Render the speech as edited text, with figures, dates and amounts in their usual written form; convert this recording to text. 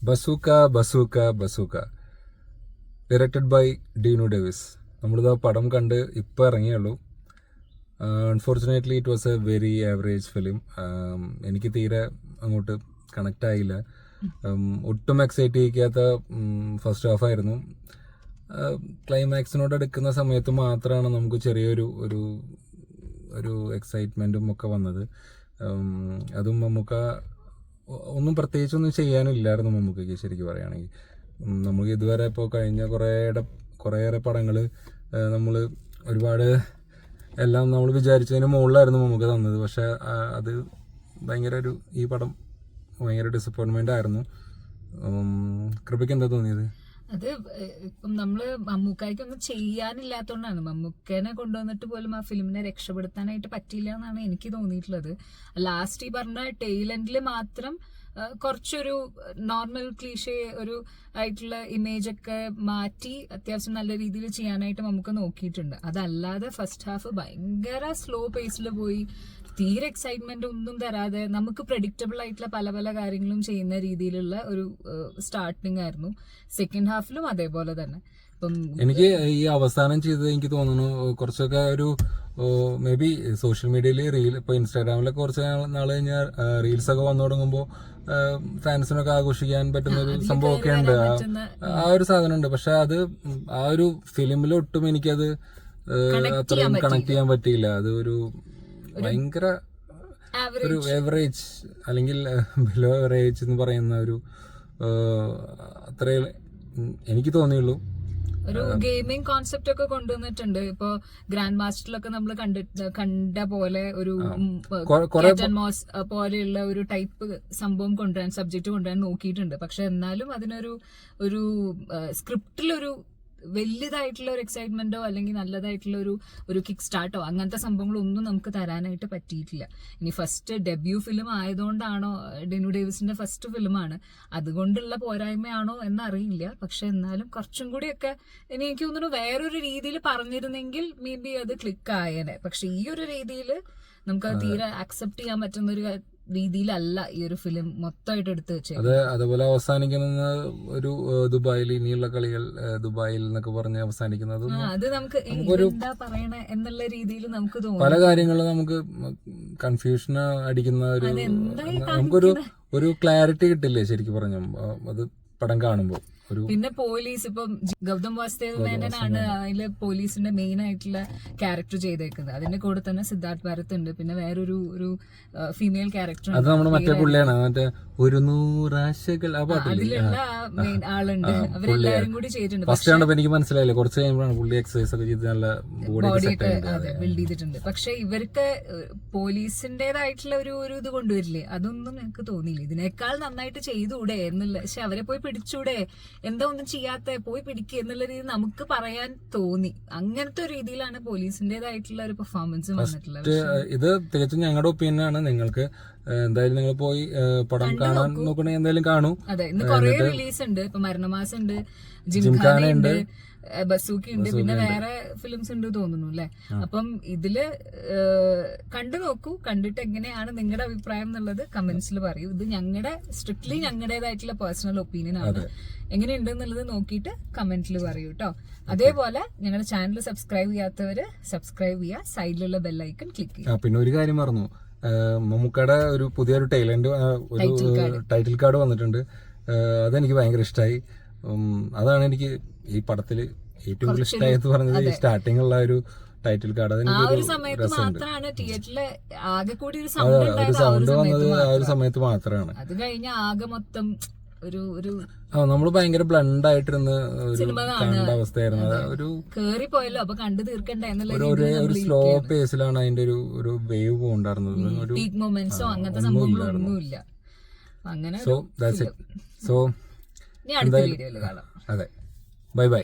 Bazooka Bazooka Bazooka directed by Deenu Davis. നമ്മളിത് പടം കണ്ട് ഇപ്പോൾ ഇറങ്ങിയുള്ളൂ. Unfortunately it was a very average film. എനിക്ക് തീരെ അങ്ങോട്ട് കണക്റ്റ് ആയില്ല. ഒട്ടും എക്സൈറ്റ് ചെയ്യിക്കാത്ത ഫസ്റ്റ് ഹാഫ് ആയിരുന്നു. ക്ലൈമാക്സിനോട് അടുക്കുന്ന സമയത്ത് മാത്രമാണ് നമുക്ക് ചെറിയൊരു ഒരു ഒരു എക്സൈറ്റ്മെൻറ്റും ഒക്കെ വന്നത്. അതും മമ്മൂക്ക ഒന്നും പ്രത്യേകിച്ചൊന്നും ചെയ്യാനില്ലായിരുന്നു മമ്മൂക്കയ്ക്ക്. ശരിക്കും പറയുകയാണെങ്കിൽ നമുക്ക് ഇതുവരെ ഇപ്പോൾ കഴിഞ്ഞ കുറേയേറെ പടങ്ങൾ നമ്മൾ ഒരുപാട് എല്ലാം നമ്മൾ വിചാരിച്ചതിന് മുകളിലായിരുന്നു മമ്മൂക്ക തന്നത്. പക്ഷേ അത് ഈ പടം ഭയങ്കര ഡിസപ്പോയിൻമെൻ്റ് ആയിരുന്നു. കൃപയ്ക്ക് എന്താ തോന്നിയത്? അത് ഇപ്പം നമ്മള് മമ്മൂക്കായ്ക്കൊന്നും ചെയ്യാനില്ലാത്തതുകൊണ്ടാണ്. മമ്മൂക്കനെ കൊണ്ടുവന്നിട്ട് പോലും ആ ഫിലിമിനെ രക്ഷപ്പെടുത്താനായിട്ട് പറ്റിയില്ല എന്നാണ് എനിക്ക് തോന്നിയിട്ടുള്ളത്. ലാസ്റ്റ് ഈ പറഞ്ഞ ടെയിലെൻഡിൽ മാത്രം കുറച്ചൊരു നോർമൽ ക്ലീഷേ ഒരു ആയിട്ടുള്ള ഇമേജ് ഒക്കെ മാറ്റി അത്യാവശ്യം നല്ല രീതിയിൽ ചെയ്യാനായിട്ട് നമുക്ക് നോക്കിയിട്ടുണ്ട്. അതല്ലാതെ ഫസ്റ്റ് ഹാഫ് ഭയങ്കര സ്ലോ പേസിൽ പോയി, തീരെ എക്സൈറ്റ്മെന്റ് ഒന്നും തരാതെ നമുക്ക് പ്രഡിക്റ്റബിൾ ആയിട്ടുള്ള പല പല കാര്യങ്ങളും ചെയ്യുന്ന രീതിയിലുള്ള ഒരു സ്റ്റാർട്ടിങ് ആയിരുന്നു. സെക്കൻഡ് ഹാഫിലും അതേപോലെ തന്നെ. എനിക്ക് ഈ അവസാനം ചെയ്തത് എനിക്ക് തോന്നുന്നു കുറച്ചൊക്കെ ഒരു മേ ബി സോഷ്യൽ മീഡിയയിൽ ഇപ്പൊ ഇൻസ്റ്റാഗ്രാമിലൊക്കെ കുറച്ച് നാൾ കഴിഞ്ഞാൽ റീൽസ് ഒക്കെ വന്നു തുടങ്ങുമ്പോൾ ഫാൻസിനൊക്കെ ആഘോഷിക്കാൻ പറ്റുന്ന ഒരു സംഭവമൊക്കെ ഉണ്ട്. ആ ഒരു സാധനം ഉണ്ട്. പക്ഷെ അത് ആ ഒരു ഫിലിമിലൊട്ടും എനിക്കത് അത്രയും കണക്ട് ചെയ്യാൻ പറ്റിയില്ല. അത് ഒരു ഭയങ്കര ഒരു എവറേജ് അല്ലെങ്കിൽ ബിലോ എവറേജ് എന്ന് പറയുന്ന ഒരു അത്രേ എനിക്ക് തോന്നിയുള്ളൂ. ഒരു ഗെയിമിംഗ് കോൺസെപ്റ്റ് ഒക്കെ കൊണ്ടുവന്നിട്ടുണ്ട്. ഇപ്പൊ ഗ്രാൻഡ് മാസ്റ്ററിലൊക്കെ നമ്മൾ കണ്ട പോലെ ഒരു മോസ് പോലെയുള്ള ഒരു ടൈപ്പ് സംഭവം കൊണ്ടുവരാൻ, സബ്ജക്ട് കൊണ്ടുവരാൻ നോക്കിയിട്ടുണ്ട്. പക്ഷെ എന്നാലും അതിനൊരു സ്ക്രിപ്റ്റിലൊരു വലിയതായിട്ടുള്ള ഒരു എക്സൈറ്റ്മെന്റോ അല്ലെങ്കിൽ നല്ലതായിട്ടുള്ള ഒരു കിക്ക് സ്റ്റാർട്ടോ അങ്ങനത്തെ സംഭവങ്ങളൊന്നും നമുക്ക് തരാനായിട്ട് പറ്റിയിട്ടില്ല. ഇനി ഫസ്റ്റ് ഡെബ്യൂ ഫിലിം ആയതുകൊണ്ടാണോ, ഡീനു ഡേവിസിന്റെ ഫസ്റ്റ് ഫിലിമാണ്, അതുകൊണ്ടുള്ള പോരായ്മയാണോ എന്നറിയില്ല. പക്ഷെ എന്നാലും കുറച്ചും കൂടിയൊക്കെ എനിക്ക് തോന്നുന്നു വേറൊരു രീതിയിൽ പറഞ്ഞിരുന്നെങ്കിൽ മേ ബി അത് ക്ലിക്ക് ആയേനെ. പക്ഷെ ഈ ഒരു രീതിയിൽ നമുക്ക് തീരെ അക്സെപ്റ്റ് ചെയ്യാൻ പറ്റുന്ന ഒരു രീതിയിലല്ല ഈ ഒരു ഫിലിം മൊത്തമായിട്ട് എടുത്തു വെച്ചത്. അതുപോലെ അവസാനിക്കുന്ന ഒരു ദുബായിൽ ഇനിയുള്ള കളികൾ ദുബായിൽ എന്നൊക്കെ പറഞ്ഞ് അവസാനിക്കുന്നത് അത് നമുക്ക് എന്താ പറയണേ എന്നുള്ള രീതിയിൽ നമുക്ക് തോന്നും. പല കാര്യങ്ങളും നമുക്ക് കൺഫ്യൂഷൻ അടിക്കുന്ന നമുക്കൊരു ക്ലാരിറ്റി കിട്ടില്ലേ ശരിക്കും പറഞ്ഞു അത് പടം കാണുമ്പോൾ. പിന്നെ പോലീസ് ഇപ്പം ഗൗതം വാസുദേവ് മേനനാണ് അതില് പോലീസിന്റെ മെയിൻ ആയിട്ടുള്ള ക്യാരക്ടർ ചെയ്തേക്കുന്നത്. അതിന്റെ കൂടെ തന്നെ സിദ്ധാർത്ഥ് ഭരത് ഉണ്ട്. പിന്നെ വേറൊരു ഫീമെയിൽ ക്യാരക്ടർ അതിലുള്ള മെയിൻ ആളുണ്ട്. അവരെല്ലാരും കൂടി ചെയ്തിട്ടുണ്ട്. എനിക്ക് മനസ്സിലായില്ല, കുറച്ച് കഴിയുമ്പോഴാണ് പുള്ളി എക്സസൈസ് ഒക്കെ ചെയ്ത് നല്ല ബോഡിയൊക്കെ ബിൽഡ് ചെയ്തിട്ടുണ്ട്. പക്ഷെ ഇവർക്ക് പോലീസിന്റേതായിട്ടുള്ള ഒരു ഇത് കൊണ്ടുവരില്ലേ, അതൊന്നും എനിക്ക് തോന്നിയില്ല. ഇതിനേക്കാൾ നന്നായിട്ട് ചെയ്തുകൂടെ എന്നുള്ള, പക്ഷെ അവരെ പോയി പിടിച്ചൂടെ, എന്താ ഒന്നും ചെയ്യാത്ത, പോയി പിടിക്കുക എന്നുള്ള രീതി നമുക്ക് പറയാൻ തോന്നി. അങ്ങനത്തെ ഒരു രീതിയിലാണ് പോലീസിന്റേതായിട്ടുള്ള ഒരു പെർഫോമൻസ് വന്നിട്ടുള്ളത്. ഇത് തികച്ചും ഞങ്ങളുടെ ഒപ്പീനിയനാണ്. നിങ്ങൾക്ക് എന്തായാലും നിങ്ങൾ പോയി പടം കാണാൻ നോക്കണേ, എന്തായാലും കാണൂ. അതെ, ഇന്ന് കുറെ റിലീസ് ഉണ്ട്. ഇപ്പൊ മരണമാസം ഉണ്ട്, ജിംഖാന ഉണ്ട്, ബസൂക്കി ഉണ്ട്, പിന്നെ വേറെ ഫിലിംസ് ഉണ്ട് തോന്നുന്നു അല്ലെ. അപ്പം ഇതില് കണ്ടു നോക്കൂ. കണ്ടിട്ട് എങ്ങനെയാണ് നിങ്ങളുടെ അഭിപ്രായം എന്നുള്ളത് കമന്റ്സിൽ പറയൂ. ഇത് സ്ട്രിക്ട്ലി ഞങ്ങളുടേതായിട്ടുള്ള പേഴ്സണൽ ഒപ്പീനിയൻ ആണ്. എങ്ങനെയുണ്ടെന്നുള്ളത് നോക്കിയിട്ട് കമന്റിൽ പറയൂ കേട്ടോ. അതേപോലെ ഞങ്ങളുടെ ചാനൽ സബ്സ്ക്രൈബ് ചെയ്യാത്തവര് സബ്സ്ക്രൈബ് ചെയ്യുക, സൈഡിലുള്ള ബെല്ലൈക്കൺ ക്ലിക്ക് ചെയ്യുക. പിന്നെ ഒരു കാര്യം പറഞ്ഞു, മമ്മൂക്കയുടെ ഒരു പുതിയൊരു ടൈറ്റിൽ കാർഡ് വന്നിട്ടുണ്ട്. അതെനിക്ക് ഭയങ്കര ഇഷ്ടമായി. അതാണ് എനിക്ക് ഈ പടത്തില് ഏറ്റവും കൂടുതൽ ഇഷ്ടമായത് പറഞ്ഞത്, ഈ സ്റ്റാർട്ടിംഗ് ഉള്ള ഒരു ടൈറ്റിൽ കാർഡ്. ഒരു സമയത്ത് മാത്രമാണ് തിയേറ്ററില് ആകെ കൂടി ഒരു സൗണ്ട് വന്നത്, ആ ഒരു സമയത്ത് മാത്രമാണ്. അത് കഴിഞ്ഞ ആകെ മൊത്തം നമ്മള് ഭയങ്കര ബ്ലണ്ട് ആയിട്ടിരുന്ന് കണ്ട അവസ്ഥയായിരുന്നു. ഒരു കേറിപ്പോയല്ലോ, അപ്പൊ കണ്ടു തീർക്കണ്ട ഒരു സ്ലോ പേസിലാണ് അതിന്റെ ഒരു വേവ് പോണ്ടായിരുന്നത്. പീക്ക് മൊമെന്റ്സോ അങ്ങനത്തെ സംഭവങ്ങളൊന്നുമില്ല. അങ്ങനെ സോ ഇനി അടുത്ത വീഡിയോയില് കാണാം. അതെ, ബൈ ബൈ.